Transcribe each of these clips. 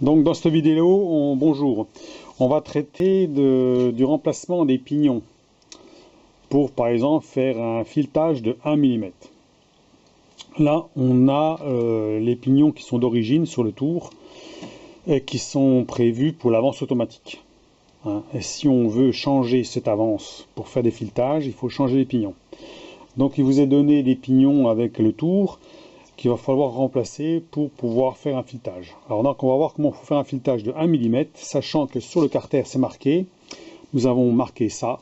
Donc dans cette vidéo, bonjour, on va traiter du remplacement des pignons pour par exemple faire un filetage de 1 mm. Là on a les pignons qui sont d'origine sur le tour et qui sont prévus pour l'avance automatique. Et si on veut changer cette avance pour faire des filetages, il faut changer les pignons. Donc il vous est donné des pignons avec le tour qu'il va falloir remplacer pour pouvoir faire un filetage. Alors donc on va voir comment il faut faire un filetage de 1 mm, sachant que sur le carter c'est marqué, nous avons marqué ça,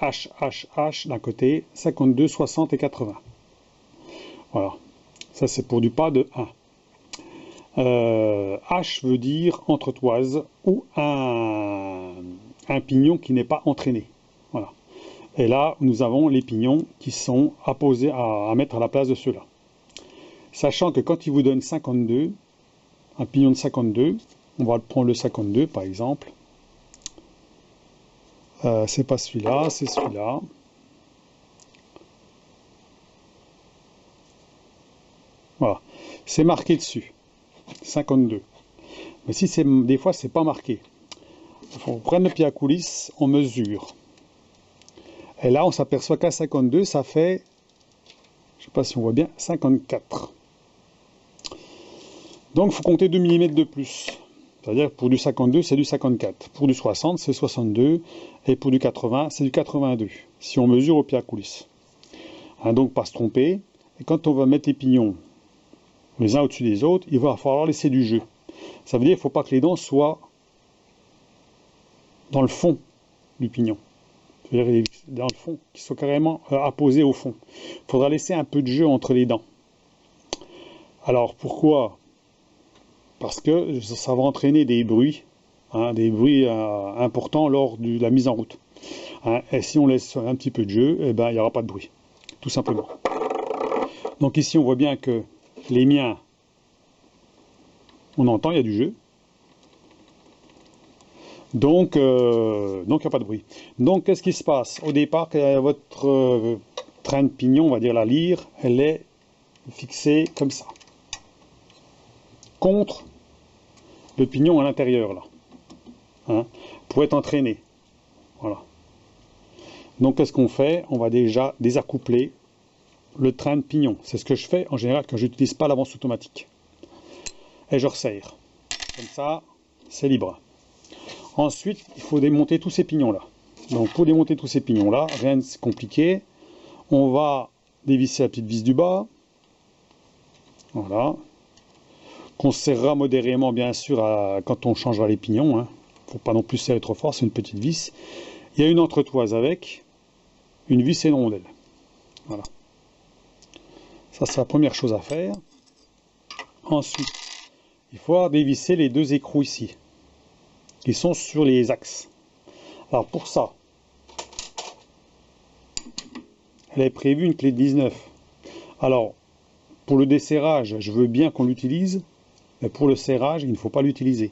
H d'un côté, 52, 60 et 80. Voilà, ça c'est pour du pas de 1. H veut dire entretoise ou un pignon qui n'est pas entraîné. Voilà. Et là, nous avons les pignons qui sont apposés à mettre à la place de ceux-là. Sachant que quand il vous donne 52, un pignon de 52, on va prendre le 52 par exemple. C'est pas celui-là, c'est celui-là. Voilà, c'est marqué dessus, 52. Mais si c'est des fois c'est pas marqué, il faut prendre le pied à coulisse, on mesure. Et là on s'aperçoit qu'à 52 ça fait, je sais pas si on voit bien, 54. Donc il faut compter 2 mm de plus. C'est-à-dire pour du 52 c'est du 54, pour du 60 c'est 62 et pour du 80 c'est du 82 si on mesure au pied à coulisse. Donc pas se tromper. Et quand on va mettre les pignons les uns au-dessus des autres, il va falloir laisser du jeu. Ça veut dire qu'il ne faut pas que les dents soient dans le fond du pignon. C'est-à-dire dans le fond, qu'ils soient carrément apposés au fond. Il faudra laisser un peu de jeu entre les dents. Alors pourquoi? Parce que ça va entraîner des bruits, importants lors de la mise en route. Et si on laisse un petit peu de jeu, eh ben, il n'y aura pas de bruit, tout simplement. Donc ici on voit bien que les miens, on entend, il y a du jeu. Donc il n'y a pas de bruit. Donc qu'est-ce qui se passe? Au départ, votre train de pignon, on va dire la lyre, elle est fixée comme ça. Contre le pignon à l'intérieur, là. Pour être entraîné. Voilà. Donc qu'est-ce qu'on fait? On va déjà désaccoupler le train de pignon. C'est ce que je fais en général quand je n'utilise pas l'avance automatique. Et je resserre. Comme ça, c'est libre. Ensuite, il faut démonter tous ces pignons-là. Donc pour démonter tous ces pignons-là, rien de compliqué. On va dévisser la petite vis du bas. Voilà. Qu'on serrera modérément, bien sûr, quand on changera les pignons. Il ne faut pas non plus serrer trop fort, c'est une petite vis. Il y a une entretoise avec une vis et une rondelle. Voilà. Ça, c'est la première chose à faire. Ensuite, il faut dévisser les deux écrous ici, qui sont sur les axes. Alors pour ça, elle est prévue une clé de 19. Alors, pour le desserrage, je veux bien qu'on l'utilise, mais pour le serrage, il ne faut pas l'utiliser.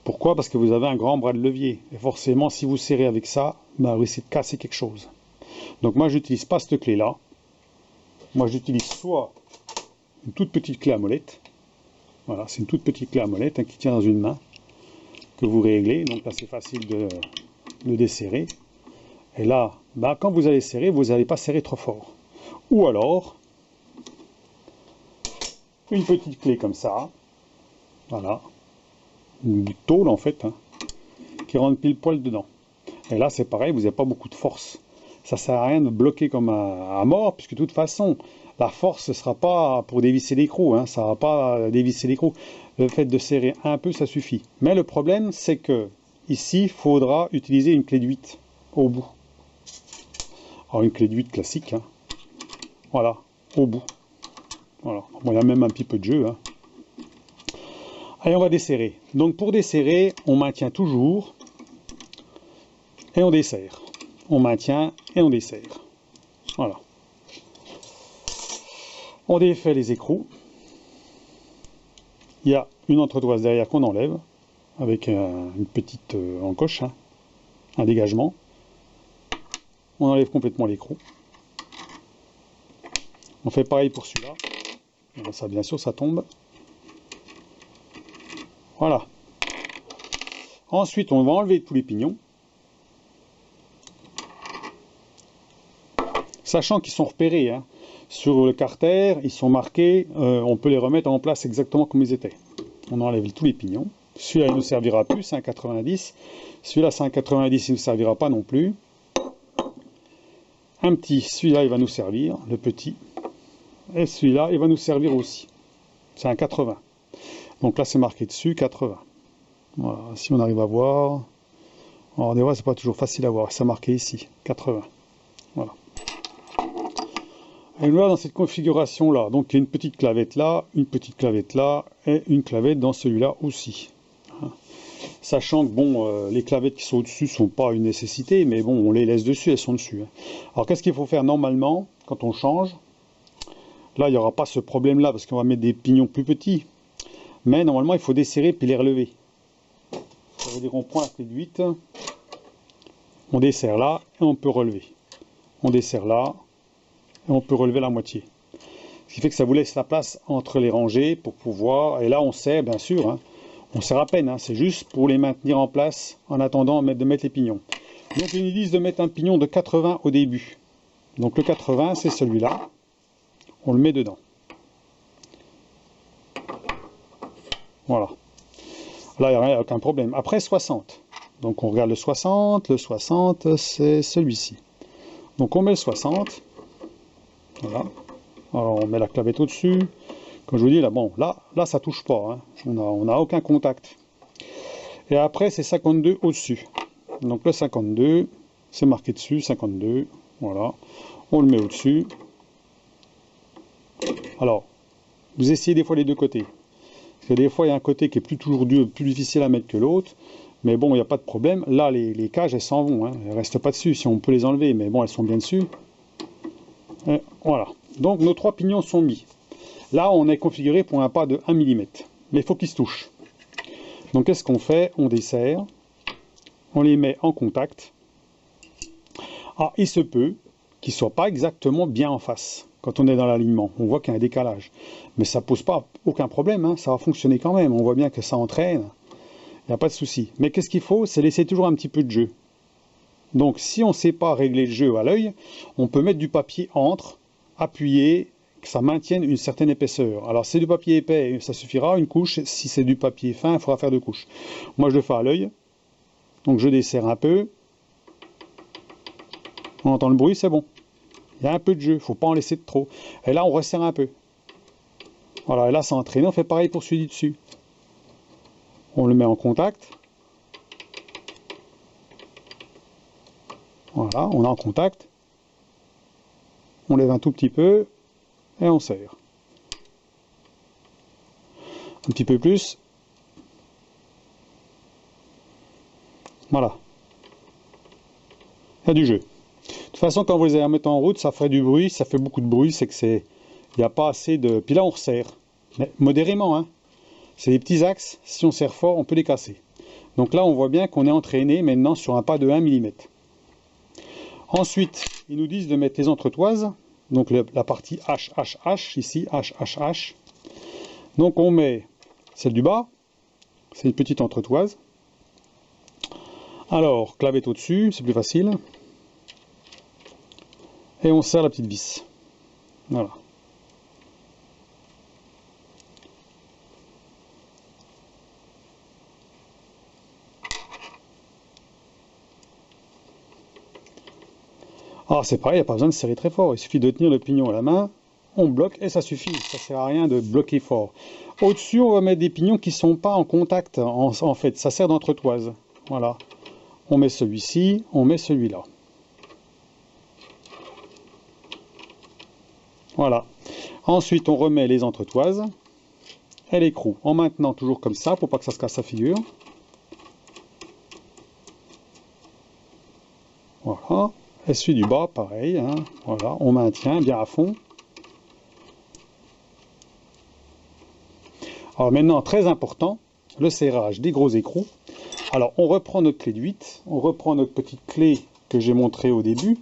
Pourquoi? Parce que vous avez un grand bras de levier. Et forcément, si vous serrez avec ça, vous risquez de casser quelque chose. Donc moi, je n'utilise pas cette clé-là. Moi, j'utilise soit une toute petite clé à molette. Voilà, c'est une toute petite clé à molette qui tient dans une main, que vous réglez. Donc là, c'est facile de desserrer. Et là, quand vous allez serrer, vous n'allez pas serrer trop fort. Ou alors, une petite clé comme ça. Voilà. Une bout de tôle en fait, qui rentre pile poil dedans. Et là, c'est pareil, vous n'avez pas beaucoup de force. Ça sert à rien de bloquer comme à mort, puisque de toute façon, la force ne sera pas pour dévisser l'écrou, ça ne va pas dévisser l'écrou. Le fait de serrer un peu, ça suffit. Mais le problème, c'est que ici, il faudra utiliser une clé de 8 au bout. Alors une clé de 8 classique, voilà, au bout. Voilà. Bon, il y a même un petit peu de jeu. Allez, on va desserrer. Donc pour desserrer, on maintient toujours et on desserre. On maintient et on desserre. Voilà. On défait les écrous. Il y a une entretoise derrière qu'on enlève avec une petite encoche, un dégagement. On enlève complètement l'écrou. On fait pareil pour celui-là. Ça, bien sûr, ça tombe. Voilà. Ensuite, on va enlever tous les pignons. Sachant qu'ils sont repérés, hein. Sur le carter, ils sont marqués, on peut les remettre en place exactement comme ils étaient. On enlève tous les pignons. Celui-là, il ne nous servira plus, c'est un 90. Celui-là, c'est un 90, il ne nous servira pas non plus. Un petit, celui-là, il va nous servir, le petit. Et celui-là, il va nous servir aussi. C'est un 80. Donc là, c'est marqué dessus, 80. Voilà, si on arrive à voir. Alors, des fois, c'est pas toujours facile à voir. C'est marqué ici, 80. Voilà. Et là, dans cette configuration-là, donc il y a une petite clavette là, une petite clavette là, et une clavette dans celui-là aussi. Sachant que bon, les clavettes qui sont au-dessus ne sont pas une nécessité, mais bon, on les laisse dessus, elles sont dessus. Alors qu'est-ce qu'il faut faire normalement quand on change? Là, il n'y aura pas ce problème-là, parce qu'on va mettre des pignons plus petits. Mais normalement, il faut desserrer puis les relever. Ça veut dire qu'on prend la clé de 8, on desserre là, et on peut relever. On desserre là, et on peut relever la moitié. Ce qui fait que ça vous laisse la place entre les rangées pour pouvoir... Et là, on serre, bien sûr, hein. On serre à peine, hein. C'est juste pour les maintenir en place en attendant de mettre les pignons. Donc, ils nous disent de mettre un pignon de 80 au début. Donc, le 80, c'est celui-là. On le met dedans. Voilà. Là, il n'y a aucun problème. Après, 60. Donc, on regarde le 60. Le 60, c'est celui-ci. Donc, on met le 60. Voilà. Alors, on met la clavette au-dessus. Comme je vous dis, là, bon, là ça touche pas. Hein. On n'a aucun contact. Et après, c'est 52 au-dessus. Donc, le 52, c'est marqué dessus, 52. Voilà. On le met au-dessus. Alors, vous essayez des fois les deux côtés. Parce que des fois, il y a un côté qui est plus difficile à mettre que l'autre. Mais bon, il n'y a pas de problème. Là, les cages, elles s'en vont. Hein. Elles ne restent pas dessus. Si on peut les enlever, mais bon, elles sont bien dessus. Et voilà. Donc, nos 3 pignons sont mis. Là, on est configuré pour un pas de 1 mm. Mais il faut qu'ils se touchent. Donc, qu'est-ce qu'on fait? On desserre. On les met en contact. Ah, il se peut qu'ils ne soient pas exactement bien en face. Quand on est dans l'alignement, on voit qu'il y a un décalage. Mais ça ne pose pas aucun problème. Hein. Ça va fonctionner quand même. On voit bien que ça entraîne. Il n'y a pas de souci. Mais qu'est-ce qu'il faut? C'est laisser toujours un petit peu de jeu. Donc, si on ne sait pas régler le jeu à l'œil, on peut mettre du papier entre, appuyer, que ça maintienne une certaine épaisseur. Alors, si c'est du papier épais, ça suffira, une couche. Si c'est du papier fin, il faudra faire 2 couches. Moi, je le fais à l'œil. Donc, je desserre un peu. On entend le bruit, c'est bon. Il y a un peu de jeu, il ne faut pas en laisser de trop. Et là, on resserre un peu. Voilà, et là, c'est entraîné. On fait pareil pour celui dessus. On le met en contact. Voilà, on est en contact. On lève un tout petit peu et on serre. Un petit peu plus. Voilà. Il y a du jeu. De toute façon, quand vous les allez mettre en route, ça ferait du bruit, ça fait beaucoup de bruit, c'est que c'est... Il n'y a pas assez de... Puis là, on resserre. Mais modérément, hein. C'est des petits axes, si on serre fort, on peut les casser. Donc là, on voit bien qu'on est entraîné maintenant sur un pas de 1 mm. Ensuite, ils nous disent de mettre les entretoises. Donc la partie HHH, ici, HHH. Donc on met celle du bas. C'est une petite entretoise. Alors, clavette au-dessus, c'est plus facile. Et on serre la petite vis. Voilà. Alors c'est pareil, il n'y a pas besoin de serrer très fort. Il suffit de tenir le pignon à la main, on bloque et ça suffit. Ça ne sert à rien de bloquer fort. Au-dessus, on va mettre des pignons qui ne sont pas en contact. En fait, ça sert d'entretoise. Voilà. On met celui-ci, on met celui-là. Voilà. Ensuite, on remet les entretoises et l'écrou. En maintenant toujours comme ça, pour pas que ça se casse la figure. Voilà. Et celui du bas, pareil. Hein. Voilà. On maintient bien à fond. Alors maintenant, très important, le serrage des gros écrous. Alors, on reprend notre clé de 8. On reprend notre petite clé que j'ai montrée au début.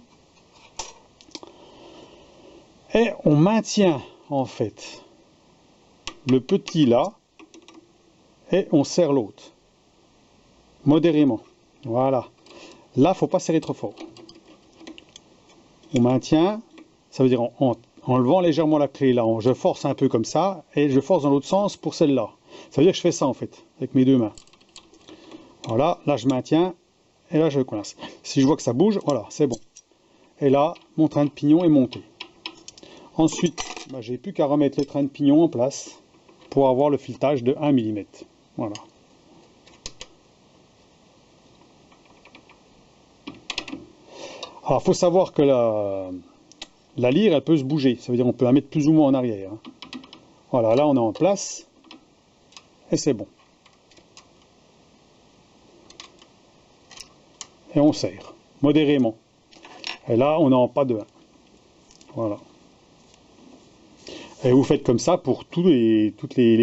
Et on maintient, en fait, le petit là. Et on serre l'autre. modérément. Voilà. Là, faut pas serrer trop fort. On maintient, ça veut dire en levant légèrement la clé là, je force un peu comme ça, et je force dans l'autre sens pour celle-là. Ça veut dire que je fais ça en fait, avec mes deux mains. Voilà, là je maintiens, et là je coince. Si je vois que ça bouge, voilà, c'est bon. Et là, mon train de pignon est monté. Ensuite, bah, j'ai plus qu'à remettre le train de pignon en place pour avoir le filetage de 1 mm. Voilà. Alors, il faut savoir que la lyre, elle peut se bouger. Ça veut dire qu'on peut la mettre plus ou moins en arrière. Voilà, là on est en place. Et c'est bon. Et on serre, modérément. Et là, on est en pas de 1. Voilà. Et vous faites comme ça pour tous les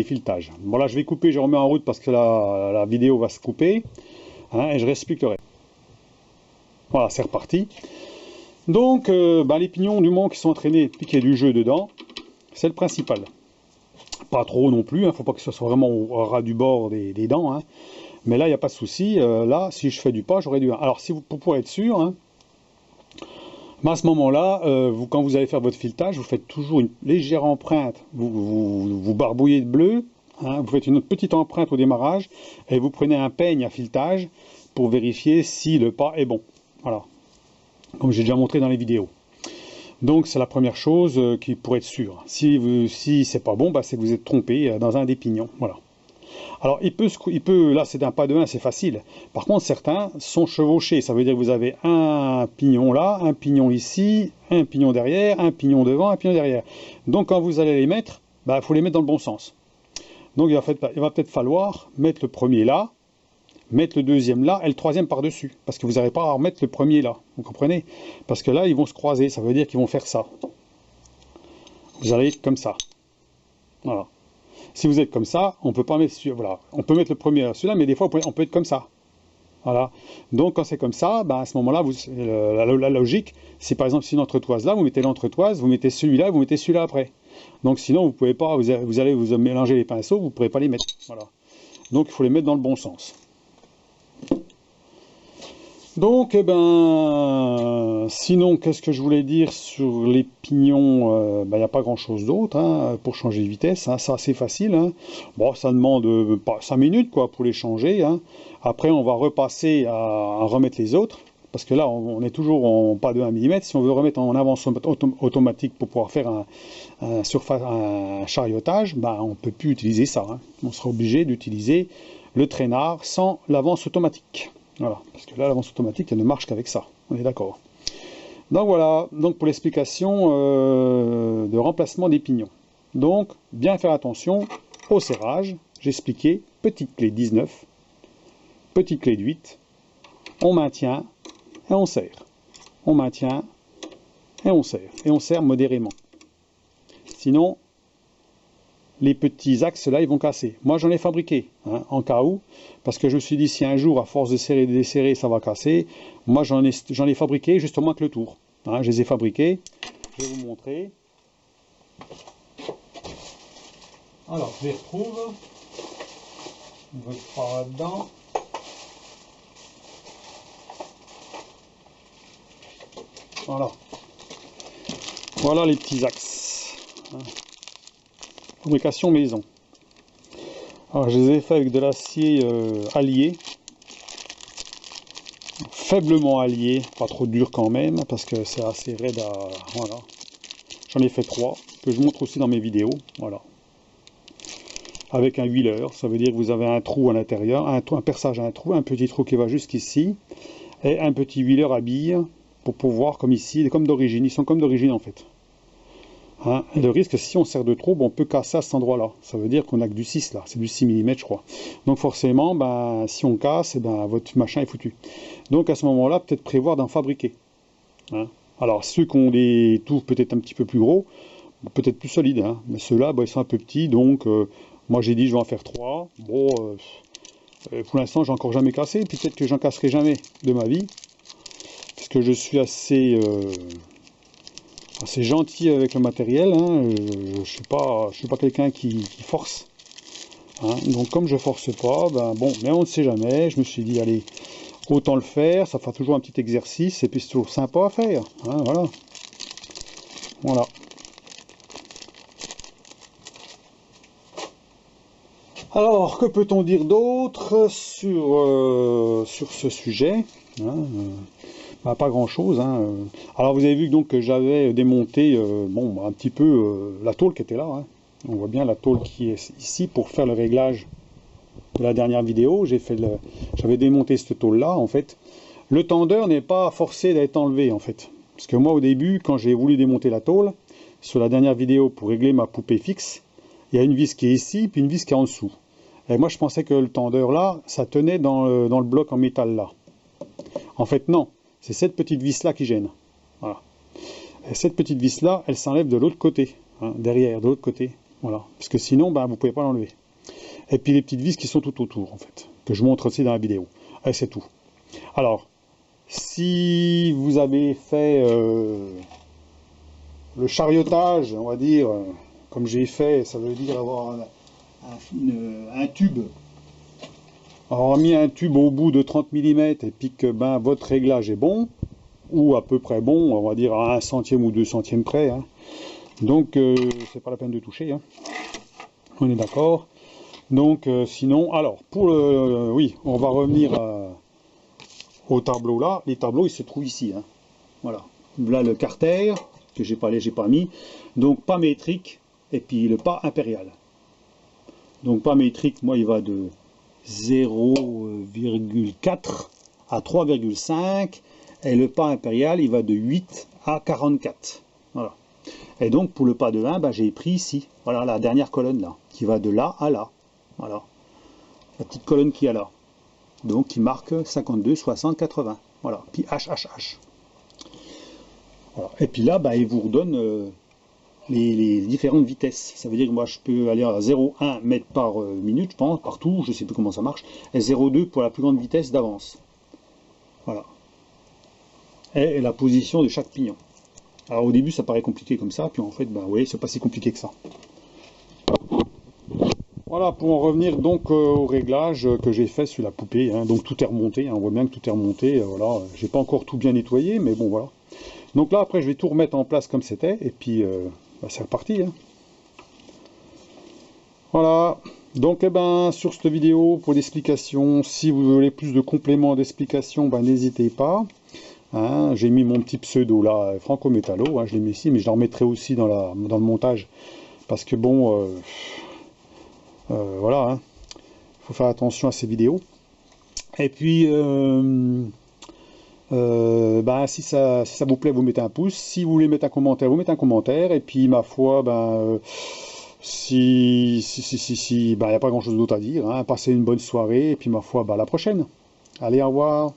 filetages. Bon là, je vais couper, je remets en route parce que la vidéo va se couper. Hein, et je réexpliquerai. Voilà, c'est reparti. Donc, les pignons du moment qui sont entraînés, puis qu'il y a du jeu dedans, c'est le principal. Pas trop non plus, hein, faut pas que ce soit vraiment au ras du bord des dents. Hein. Mais là, il n'y a pas de souci. Là, si je fais du pas, j'aurai du 1. Alors, pour être sûr, hein, à ce moment-là, quand vous allez faire votre filetage, vous faites toujours une légère empreinte. Vous barbouillez de bleu, hein, vous faites une petite empreinte au démarrage, et vous prenez un peigne à filetage pour vérifier si le pas est bon. Voilà. Comme j'ai déjà montré dans les vidéos. Donc c'est la première chose pour être sûr. Si c'est pas bon, c'est que vous êtes trompé dans un des pignons. Voilà. Alors là c'est un pas de 1, c'est facile. Par contre certains sont chevauchés. Ça veut dire que vous avez un pignon là, un pignon ici, un pignon derrière, un pignon devant, un pignon derrière. Donc quand vous allez les mettre, il faut les mettre dans le bon sens. Donc il va peut-être falloir mettre le premier là, mettre le deuxième là et le troisième par-dessus. Parce que vous n'arrivez pas à remettre le premier là. Vous comprenez? Parce que là, ils vont se croiser. Ça veut dire qu'ils vont faire ça. Vous allez être comme ça. Voilà. Si vous êtes comme ça, on peut pas mettre celui-là. Voilà. On peut mettre le premier là, celui-là, mais des fois, on peut être comme ça. Voilà. Donc, quand c'est comme ça, à ce moment-là, la logique, c'est par exemple, si une entretoise là, vous mettez l'entretoise, vous mettez celui-là, vous mettez celui-là après. Donc, sinon, vous pouvez pas, vous allez vous mélanger les pinceaux, vous ne pourrez pas les mettre. Voilà. Donc, il faut les mettre dans le bon sens. Donc, sinon, qu'est-ce que je voulais dire sur les pignons? Il n'y a pas grand-chose d'autre hein, pour changer de vitesse. Hein, c'est assez facile. Hein. Bon, ça demande pas 5 minutes quoi, pour les changer. Hein. Après, on va repasser à remettre les autres. Parce que là, on est toujours en pas de 1 mm. Si on veut remettre en avance automatique pour pouvoir faire un chariotage, on ne peut plus utiliser ça. Hein. On sera obligé d'utiliser le traînard sans l'avance automatique. Voilà, parce que là, l'avance automatique, elle ne marche qu'avec ça. On est d'accord. Donc voilà, donc pour l'explication de remplacement des pignons. Donc, bien faire attention au serrage. J'ai expliqué, petite clé 19, petite clé de 8, on maintient et on serre. On maintient et on serre. Et on serre modérément. Sinon, les petits axes là, ils vont casser. Moi, j'en ai fabriqué, hein, en cas où, parce que je me suis dit, si un jour, à force de serrer et de desserrer, ça va casser, moi, j'en ai fabriqué justement avec le tour. Hein, je les ai fabriqués. Je vais vous montrer. Alors, je les retrouve. On va le faire là-dedans. Voilà. Voilà les petits axes. Hein. Fabrication maison. Alors je les ai fait avec de l'acier allié, faiblement allié, pas trop dur quand même, parce que c'est assez raide à... Voilà. J'en ai fait 3, que je montre aussi dans mes vidéos, voilà. Avec un huileur, ça veut dire que vous avez un trou à l'intérieur, un perçage à un trou, un petit trou qui va jusqu'ici, et un petit huileur à billes, pour pouvoir, comme ici, comme d'origine, ils sont comme d'origine en fait. Hein, et le risque, si on serre de trop, on peut casser à cet endroit-là. Ça veut dire qu'on a que du 6 là, c'est du 6 mm je crois. Donc forcément, si on casse, votre machin est foutu. Donc à ce moment-là, peut-être prévoir d'en fabriquer. Hein. Alors ceux qui ont des tours peut-être un petit peu plus gros, peut-être plus solides, hein. Mais ceux-là, ils sont un peu petits, donc moi j'ai dit je vais en faire 3. Bon, pour l'instant j'ai encore jamais cassé, puis peut-être que j'en casserai jamais de ma vie, parce que je suis assez gentil avec le matériel, hein. Je suis pas quelqu'un qui force. hein. Donc comme je force pas, ben bon, mais on ne sait jamais, je me suis dit, allez, autant le faire, ça fera toujours un petit exercice, et puis c'est toujours sympa à faire, hein, voilà. Voilà. Alors, que peut-on dire d'autre sur ce sujet, hein, bah, pas grand-chose, hein. Alors vous avez vu donc que j'avais démonté bon, un petit peu la tôle qui était là, hein. On voit bien la tôle qui est ici pour faire le réglage de la dernière vidéo. J'avais démonté cette tôle là en fait. Le tendeur n'est pas forcé d'être enlevé en fait. Parce que moi au début, quand j'ai voulu démonter la tôle, sur la dernière vidéo pour régler ma poupée fixe, il y a une vis qui est ici, puis une vis qui est en dessous. Et moi je pensais que le tendeur là, ça tenait dans le bloc en métal là. En fait non, c'est cette petite vis là qui gêne. Voilà. Et cette petite vis là, elle s'enlève de l'autre côté, hein, derrière, de l'autre côté. Voilà. Parce que sinon, ben, vous ne pouvez pas l'enlever. Et puis les petites vis qui sont tout autour, en fait, que je montre aussi dans la vidéo. Et c'est tout. Alors, si vous avez fait le chariotage, on va dire, comme j'ai fait, ça veut dire avoir un tube. Alors, mis un tube au bout de 30 mm et puis que ben, votre réglage est bon, ou à peu près bon, on va dire à 1 centième ou 2 centièmes près, hein. Donc c'est pas la peine de toucher, hein. On est d'accord. Donc sinon, alors pour le, oui, on va revenir au tableau là. Les tableaux ils se trouvent ici, hein. Voilà. Là le carter que j'ai pas mis. Donc pas métrique et puis le pas impérial. Donc pas métrique, moi il va de 0,4 à 3,5 et le pas impérial il va de 8 à 44. Voilà. Et donc pour le pas de 1, ben, j'ai pris ici, voilà la dernière colonne là, qui va de là à là. Voilà. La petite colonne qui est là. Donc qui marque 52, 60, 80. Voilà. Puis HHH. Voilà. Et puis là, ben, il vous redonne les différentes vitesses. Ça veut dire que moi je peux aller à 0,1 mètre par minute, je pense, partout, je ne sais plus comment ça marche, et 0,2 pour la plus grande vitesse d'avance. Voilà. Et la position de chaque pignon. Alors au début ça paraît compliqué comme ça, puis en fait, bah oui, c'est pas si compliqué que ça. Voilà, pour en revenir donc au réglage que j'ai fait sur la poupée, hein. Donc tout est remonté, hein. On voit bien que tout est remonté, voilà. J'ai pas encore tout bien nettoyé, mais bon voilà. Donc là après je vais tout remettre en place comme c'était, et puis bah, c'est reparti, hein. Voilà, donc eh ben, sur cette vidéo, pour l'explication, si vous voulez plus de compléments d'explication, ben, n'hésitez pas. Hein, j'ai mis mon petit pseudo là, Franco Metallo, hein, je l'ai mis ici, mais je le remettrai aussi dans le montage, parce que bon, voilà, hein, faut faire attention à ces vidéos. Et puis, ben, si ça vous plaît, vous mettez un pouce. Si vous voulez mettre un commentaire, vous mettez un commentaire. Et puis, ma foi, ben, ben, y a pas grand chose d'autre à dire, hein. Passez une bonne soirée. Et puis, ma foi, ben, à la prochaine. Allez, au revoir.